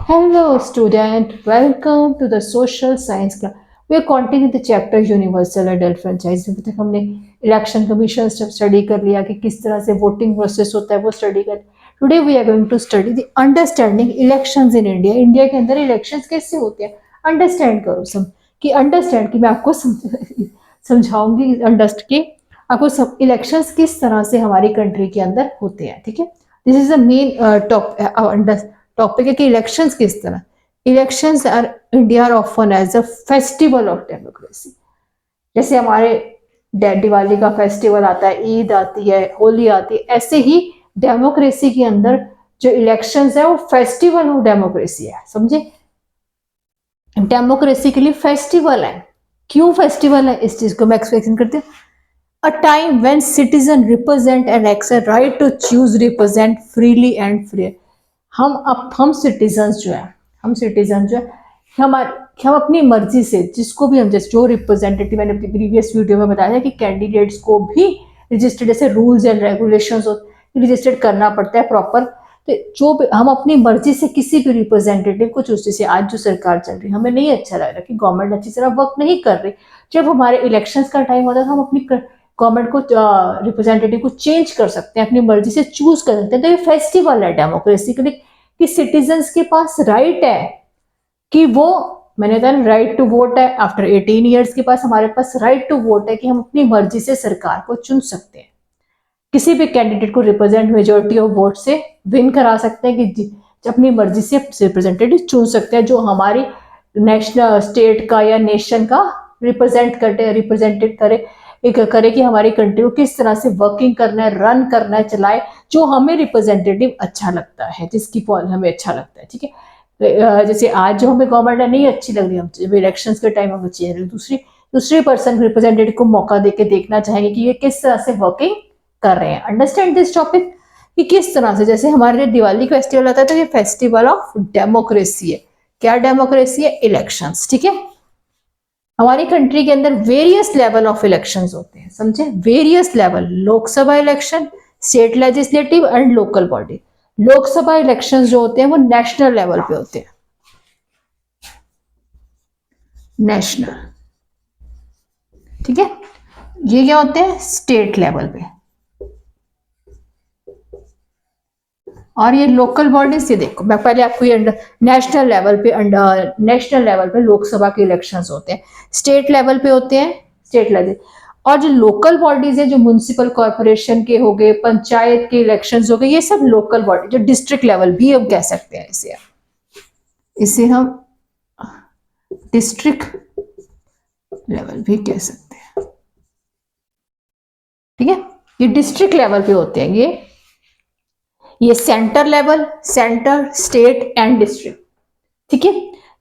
Hello, student. Welcome to the social science class. We are continuing the chapter Universal Adult Franchise. अभी तक हमने election commission study कर लिया कि किस तरह से वोटिंग प्रोसेस होता है वो स्टडी कर. Today we are going to study the understanding elections in India. India के अंदर इलेक्शंस कैसे होते हैं अंडरस्टैंड करो. कि अंडरस्टैंड कि मैं आपको समझाऊंगी अंडरस्ट कि आपको सब इलेक्शंस किस तरह से हमारी कंट्री के अंदर होते हैं. ठीक है, this is the main topic है कि इलेक्शंस किस तरह. Elections are India are often as a festival of democracy. जैसे हमारे दिवाली का फेस्टिवल आता है, ईद आती है, होली आती है, ऐसे ही डेमोक्रेसी के अंदर जो इलेक्शंस है वो फेस्टिवल ऑफ डेमोक्रेसी है. समझे, डेमोक्रेसी के लिए फेस्टिवल है. क्यों फेस्टिवल है इस चीज को मैं एक्सप्लेन करती हूँ. A time when citizen represent and exercise right to choose represent freely and free. हम सिटीजन जो है हम अपनी मर्जी से जिसको भी हम जैसे जो रिप्रेजेंटेटिव, मैंने अपनी प्रीवियस वीडियो में बताया कि कैंडिडेट्स को भी रजिस्टर्ड जैसे रूल्स एंड रेगुलेशंस रजिस्टर्ड करना पड़ता है प्रॉपर. तो जो भी हम अपनी मर्जी से किसी भी रिप्रेजेंटेटिव को चूज. जैसे आज जो सरकार चल रही है हमें नहीं अच्छा लग रहा कि गवर्नमेंट अच्छी तरह वर्क नहीं कर रही. जब हमारे इलेक्शंस का टाइम होता है तो हम अपनी गवर्नमेंट को रिप्रेजेंटेटिव को चेंज कर सकते हैं, अपनी मर्जी से चूज कर सकते हैं. तो ये फेस्टिवल है डेमोक्रेसी के लिए कि सिटीजन्स के पास राइट है कि वो, मैंने कहा राइट टू वोट है. आफ्टर 18 ईयर्स के पास हमारे पास राइट टू वोट है कि हम अपनी मर्जी से सरकार को चुन सकते हैं. किसी भी कैंडिडेट को रिप्रेजेंट मेजोरिटी ऑफ वोट से विन करा सकते हैं कि अपनी मर्जी से रिप्रेजेंटेटिव चुन सकते हैं जो हमारी नेशनल स्टेट का या नेशन का रिप्रेजेंटेट करे कि हमारी कंट्री को किस तरह से वर्किंग करना है, रन करना है, चलाए, जो हमें रिप्रेजेंटेटिव अच्छा लगता है, जिसकी पॉल हमें अच्छा लगता है. ठीक है, जैसे आज जो हमें गवर्नमेंट नहीं अच्छी लग रही, हम जब इलेक्शंस के टाइम हमें चेंज दूसरी पर्सन रिप्रेजेंटेटिव को मौका देके देखना चाहेंगे कि ये किस तरह से वर्किंग कर रहे हैं. अंडरस्टैंड दिस टॉपिक कि किस तरह से, जैसे हमारे दिवाली फेस्टिवल आता है तो ये फेस्टिवल ऑफ डेमोक्रेसी है. क्या डेमोक्रेसी है? इलेक्शंस. ठीक है, हमारी कंट्री के अंदर वेरियस लेवल ऑफ इलेक्शंस होते हैं. समझे, various level. Lok Sabha election, state legislative and local body. Lok Sabha elections जो होते हैं वो नेशनल लेवल पे होते हैं. नेशनल. ठीक है, ये क्या होते हैं? स्टेट लेवल पे. और ये लोकल बॉडीज, ये देखो मैं पहले आपको ये नेशनल लेवल पे लोकसभा के इलेक्शंस होते हैं. स्टेट लेवल पे होते हैं स्टेट लेवल. और जो लोकल बॉडीज है, जो म्युनिसिपल कॉर्पोरेशन के हो गए, पंचायत के इलेक्शंस हो गए, ये सब लोकल बॉडी. जो डिस्ट्रिक्ट लेवल भी हम कह सकते हैं इसे हम डिस्ट्रिक्ट लेवल भी कह सकते हैं. ठीक है, ये डिस्ट्रिक्ट लेवल पे होते हैं. ये centre level, centre, state and district. ठीक है,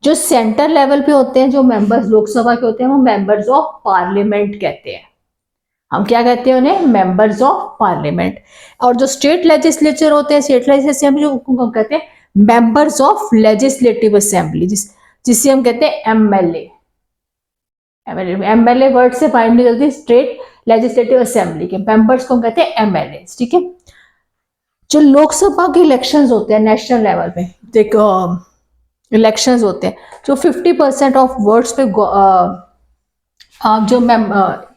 जो सेंटर लेवल पे होते हैं, जो मेंबर्स लोकसभा के होते हैं, वो मेंबर्स ऑफ पार्लियामेंट कहते हैं. हम क्या कहते हैं उन्हें? Members of parliament. और जो स्टेट लेजिस्लेचर होते हैं, स्टेट लेजिस्लेटिव असेंबली, उनको कहते हैं मेंबर्स ऑफ लेजिस्लेटिव असेंबली, जिसे हम कहते हैं एमएलए. एमएलए वर्ड से फाइंड नहीं करती. स्टेट लेजिस्लेटिव असेंबली के मेंबर्स को कहते हैं एमएलए. ठीक है, जो लोकसभा के इलेक्शंस होते हैं नेशनल लेवल पे, देखो इलेक्शंस होते हैं जो 50% ऑफ वर्ड्स पे जो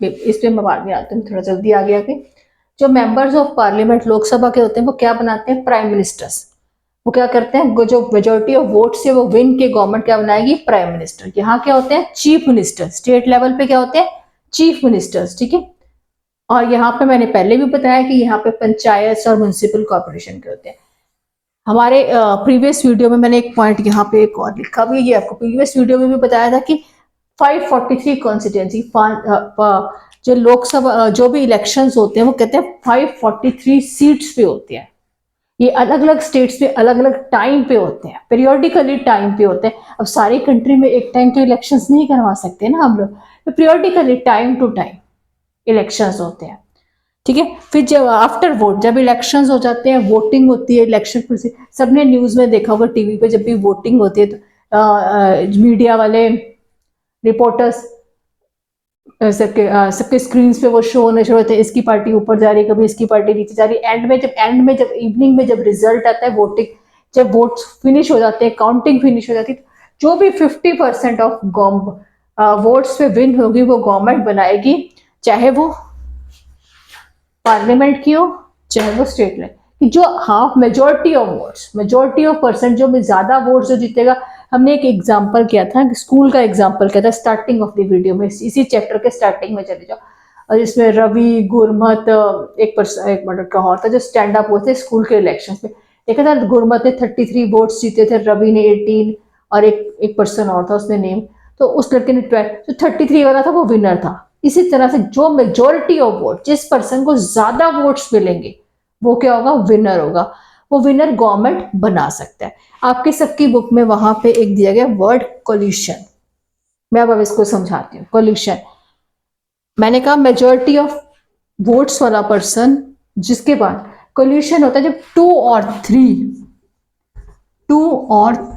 इस पे मैं बाद में आती हूँ, थोड़ा जल्दी आ गया कि जो मेंबर्स ऑफ पार्लियामेंट लोकसभा के होते हैं वो क्या बनाते हैं? Prime ministers. वो क्या करते हैं? जो मेजोरिटी ऑफ वोट से वो विन के गवर्नमेंट क्या बनाएगी? Prime minister. यहाँ क्या होते हैं? Chief minister. स्टेट लेवल पे क्या होते हैं? Chief ministers. ठीक है, और यहाँ पे मैंने पहले भी बताया कि यहाँ पे पंचायत और म्युनिसिपल कॉर्पोरेशन के होते हैं. हमारे प्रीवियस वीडियो में मैंने एक पॉइंट यहाँ पे एक और लिखा भी, ये आपको प्रीवियस वीडियो में भी बताया था कि 543 कॉन्स्टिट्यूंसी, जो लोकसभा जो भी इलेक्शंस होते हैं वो कहते हैं 543 सीट्स पे होते हैं. ये अलग अलग स्टेट्स पे अलग अलग टाइम पे होते हैं, पीरियोडिकली टाइम पे होते हैं. अब सारी कंट्री में एक टाइम तो इलेक्शंस नहीं करवा सकते ना हम लोग, तो periodically time to time elections होते हैं. ठीक है, फिर जब आफ्टर वोट, जब इलेक्शंस हो जाते हैं, वोटिंग होती है. इलेक्शन सबने न्यूज में देखा होगा, टीवी पे जब भी वोटिंग होती है तो मीडिया वाले रिपोर्टर्स सबके स्क्रीन पे वो शो होने शुरू होते हैं. इसकी पार्टी ऊपर जा रही है, कभी इसकी पार्टी नीचे जा रही है. एंड में जब इवनिंग में जब रिजल्ट आता है वोटिंग जब वोट्स फिनिश हो जाते हैं, काउंटिंग फिनिश हो जाती है, जो भी 50% ऑफ वोट्स पे विन होगी वो गवर्नमेंट बनाएगी, चाहे वो पार्लियामेंट की हो चाहे वो स्टेट लेवल कि जो half majority of votes, majority of percent, जो ज्यादा वोट्स जो जीतेगा। हमने एक एग्जांपल किया था, स्कूल का एग्जांपल किया था स्टार्टिंग ऑफ द वीडियो में, इसी चैप्टर के स्टार्टिंग में चले जाओ, और जिसमें रवि गुरमत एक मिनट का और था जो स्टैंड अप हुए थे स्कूल के इलेक्शन में। देखा था गुरमत ने 33 वोट्स जीते थे, रवि ने 18 और एक पर्सन और था उसने नेम, तो उस लड़के ने 12, जो 33 वाला था वो विनर था। इसी तरह से जो मेजोरिटी ऑफ वोट, जिस पर्सन को ज्यादा वोट्स मिलेंगे वो क्या होगा, विनर होगा। वो विनर गवर्नमेंट बना सकता है। आपकी सबकी बुक में वहां पे एक दिया गया वर्ड कोल्यूशन, मैं अब इसको समझाती हूँ। कोल्यूशन मैंने कहा मेजोरिटी ऑफ वोट्स वाला पर्सन, जिसके बाद कोल्यूशन होता है जब टू और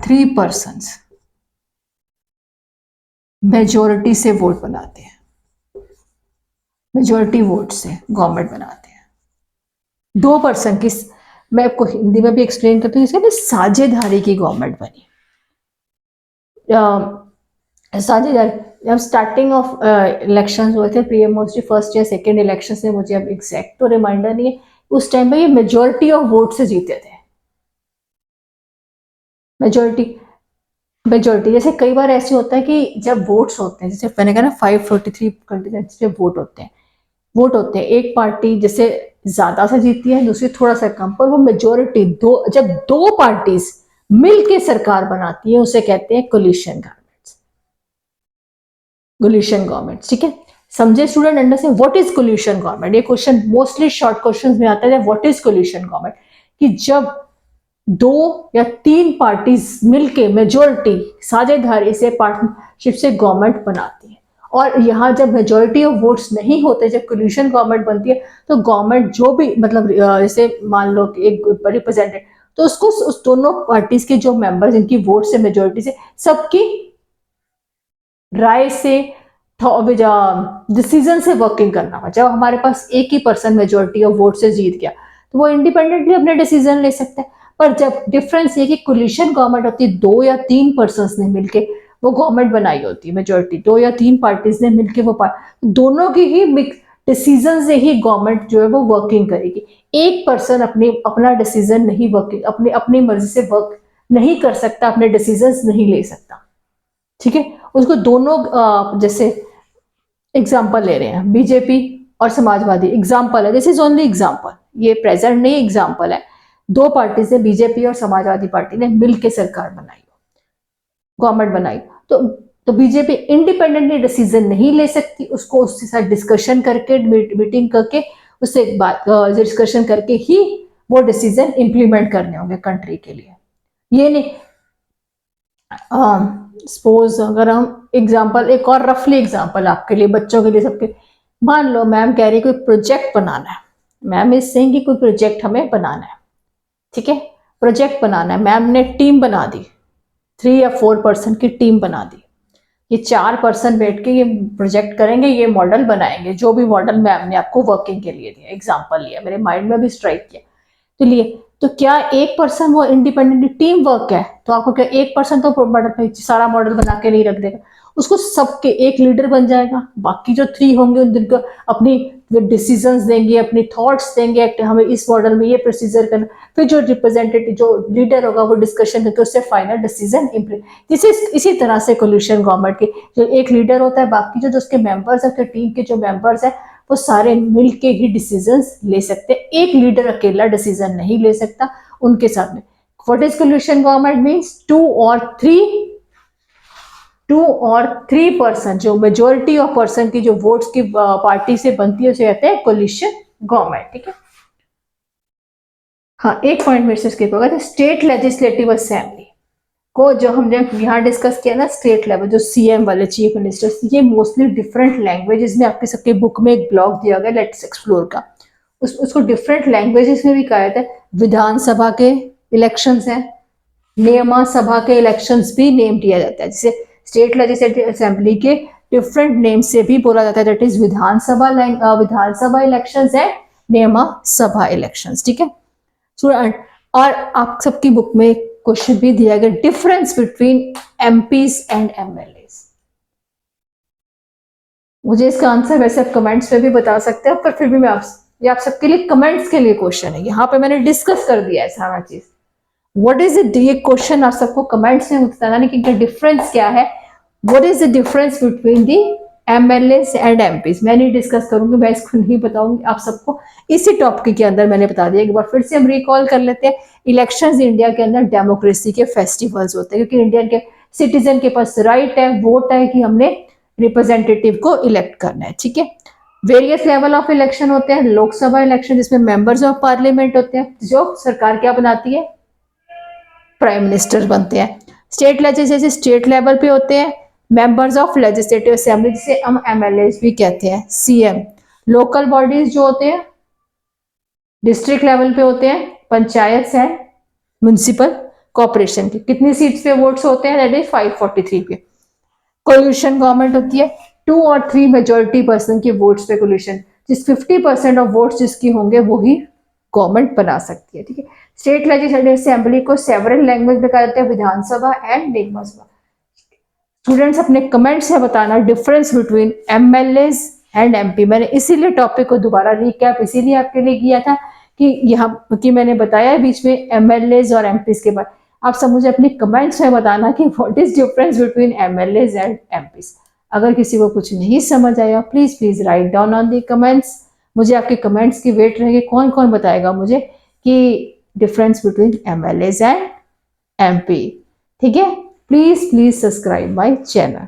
थ्री पर्सन्स मेजोरिटी से वोट बनाते हैं, मेजोरिटी वोट से गवर्नमेंट बनाते हैं। दो पर्सन की, मैं आपको हिंदी में भी एक्सप्लेन करती हूँ, इसके साझेदारी की गवर्नमेंट बनी। साझेदारी जब स्टार्टिंग ऑफ इलेक्शन हुए थे, प्री मोस्टली फर्स्ट या सेकेंड इलेक्शन में, मुझे अब एग्जैक्ट तो रिमाइंडर नहीं है, उस टाइम पे ये मेजोरिटी ऑफ वोट से जीते थे। मेजोरिटी जैसे कई बार ऐसे होता है कि जब वोट्स होते हैं, जैसे मैंने कहा ना 543 कंटीजेंट्स पे वोट होते हैं, एक पार्टी जैसे ज्यादा से जीती है, दूसरी थोड़ा सा कम, पर वो मेजोरिटी जब दो पार्टीज मिलके सरकार बनाती है उसे कहते हैं कोलिशन गवर्नमेंट। ठीक है, समझे student? Understand what is coalition government? ये क्वेश्चन मोस्टली शॉर्ट क्वेश्चंस में आता है, व्हाट इज कोलिशन गवर्नमेंट, कि जब दो या तीन पार्टीज मिलके मेजोरिटी साझेदारी से पार्टनरशिप से गवर्नमेंट बनाती है। और यहाँ जब मेजोरिटी ऑफ वोट्स नहीं होते, जब कोलिशन गवर्नमेंट बनती है, तो गवर्नमेंट जो भी मतलब जैसे मान लो कि एक रिप्रेजेंटेटिव, तो उसको उस दोनों पार्टीज के जो मेंबर्स, जिनकी वोट से मेजोरिटी से, सबकी राय से डिसीजन से वर्किंग करना होगा। जब हमारे पास एक ही पर्सन मेजोरिटी ऑफ वोट से जीत गया तो वो इंडिपेंडेंटली अपने डिसीजन ले सकता है। पर जब डिफरेंस ये कि कोलिशन गवर्नमेंट होती है, दो या तीन पर्सन ने मिलके वो गवर्नमेंट बनाई होती है, मेजोरिटी दो या तीन पार्टीज ने मिलके वो दोनों की ही डिसीजन से ही गवर्नमेंट जो है वो वर्किंग करेगी। एक पर्सन अपना डिसीजन नहीं वर्किंग अपनी मर्जी से वर्क नहीं कर सकता, अपने डिसीजन नहीं ले सकता। ठीक है, उसको दोनों जैसे एग्जाम्पल ले रहे हैं, बीजेपी और समाजवादी एग्जाम्पल है, दिस इज ओनली एग्जाम्पल, ये प्रेजेंट नहीं एग्जाम्पल है। दो पार्टी से, बीजेपी और समाजवादी पार्टी ने मिलकर सरकार बनाई, गवर्नमेंट बनाई, तो बीजेपी इंडिपेंडेंटली डिसीजन नहीं ले सकती, उसको उसके साथ डिस्कशन करके, मीटिंग करके, उससे बात डिस्कशन करके ही वो डिसीजन इंप्लीमेंट करने होंगे कंट्री के लिए। ये नहीं सपोज अगर हम एग्जाम्पल, एक और रफली एग्जाम्पल आपके लिए, बच्चों के लिए, सबके, मान लो मैम कह रही कोई प्रोजेक्ट बनाना है, मैम इस सेइंग कि कोई प्रोजेक्ट हमें बनाना है। ठीक है, प्रोजेक्ट बनाना है, मैम ने टीम बना दी, 3 या 4 पर्सन की टीम बना दी, ये 4 पर्सन बैठ के ये प्रोजेक्ट करेंगे, ये मॉडल बनाएंगे, जो भी मॉडल मैम ने आपको वर्किंग के लिए दिया, एग्जाम्पल लिया, मेरे माइंड में भी स्ट्राइक किया, तो लिए, तो क्या एक पर्सन वो इंडिपेंडेंटली टीम वर्क है, तो आपको क्या एक पर्सन तो मॉडल सारा मॉडल बना के नहीं रख देगा, उसको सबके एक लीडर बन जाएगा, बाकी जो 3 होंगे उनको अपनी डिसीजंस देंगे, अपनी थॉट्स देंगे, हमें इस मॉडल में ये प्रोसीजर करना, फिर जो रिप्रेजेंटेटिव जो लीडर होगा वो डिस्कशन करके उससे फाइनल डिसीजन इम्प्लीमेंट। इसी तरह से कोल्यूशन गवर्नमेंट के जो एक लीडर होता है, बाकी जो उसके मेंबर्स है, टीम के जो मेंबर्स है, वो सारे मिलके ही डिसीजंस ले सकते हैं, एक लीडर अकेला डिसीजन नहीं ले सकता उनके साथ में। What is collision government means? 2 और 3 पर्सन, जो मेजोरिटी ऑफ पर्सन की जो वोट्स की पार्टी से बनती है उसे कहते हैं कोलिशन गवर्नमेंट। ठीक है, हाँ एक पॉइंट मेरे से स्किप हो गया था, स्टेट लेजिस्लेटिव असेंबली को जो हमने यहाँ डिस्कस किया ना, स्टेट लेवल जो सीएम वाले चीफ मिनिस्टर्स, ये मोस्टली डिफरेंट लैंग्वेजेस में, आपके सबके बुक में एक ब्लॉग दिया गया लेट्स एक्सप्लोर का, उसको डिफरेंट लैंग्वेजेस में भी कहा जाता है। विधानसभा के इलेक्शंस हैं, नियमा सभा के इलेक्शंस भी नेम दिया जाता है, जैसे स्टेट लेजिस्लेटिव असेंबली के डिफरेंट नेम से भी बोला जाता है, दैट इज विधानसभा इलेक्शंस है, नियमा सभा इलेक्शंस। ठीक है, और आप सबकी बुक में क्वेश्चन भी दिया गया, difference between MPs and MLAs. मुझे इसका आंसर वैसे आप कमेंट्स में भी बता सकते हैं, पर फिर भी मैं ये आप सबके लिए कमेंट्स के लिए क्वेश्चन है, यहाँ पे मैंने डिस्कस कर दिया है सारा चीज। व्हाट इज इट, ये क्वेश्चन आप सबको कमेंट्स में बताना कि डिफरेंस क्या है, what is the difference between the MLAs and MPs. मैं नहीं डिस्कस करूंगी, मैं इसको नहीं बताऊंगी, आप सबको इसी टॉपिक के अंदर मैंने बता दिया। एक बार फिर से हम रिकॉल कर लेते हैं, इलेक्शंस इंडिया के अंदर डेमोक्रेसी के फेस्टिवल्स होते हैं, क्योंकि इंडियन के सिटीजन के पास राइट है, वोट है कि हमने रिप्रेजेंटेटिव को इलेक्ट करना है, ठीक है। वेरियस लेवल ऑफ इलेक्शन होते हैं, लोकसभा इलेक्शन जिसमें मेंबर्स ऑफ पार्लियामेंट होते हैं, जो सरकार क्या बनाती है, प्राइम मिनिस्टर बनते हैं। स्टेट लेजिस्लेचर स्टेट लेवल पे होते हैं, मेंबर्स ऑफ लेजिस्लेटिव असेंबली जिसे हम एमएलए भी कहते हैं, सीएम। लोकल बॉडीज जो होते हैं डिस्ट्रिक्ट लेवल पे होते हैं, पंचायत है, म्युनिसिपल कॉर्पोरेशन की। कितनी सीट्स पे वोट्स होते हैं, दैट इज 543 पे। कोल्यूशन गवर्नमेंट होती है, 2 और 3 मेजोरिटी पर्सन के वोट्स पे कोल्यूशन, जिस 50% ऑफ वोट्स जिसकी होंगे वही गवर्नमेंट बना सकती है, ठीक है। स्टेट लेजिस्लेटिव असेंबली को सेवरल लैंग्वेज में कहा जाता है, विधानसभा एंड निगम सभा। स्टूडेंट्स अपने कमेंट्स से बताना difference between MLAs and MP. मैंने इसीलिए टॉपिक को दोबारा रिकैप इसीलिए आपके लिए किया था कि यहाँ की मैंने बताया बीच में एमएलएज और एमपीज के बाद। आप सब मुझे अपने कमेंट्स में बताना कि what is difference between MLAs and MPs. अगर किसी को कुछ नहीं समझ आया please please write down on the comments. मुझे आपके कमेंट्स की वेट रहेगी, कौन कौन बताएगा मुझे कि difference between MLAs and MP, ठीक है। Please please subscribe my channel.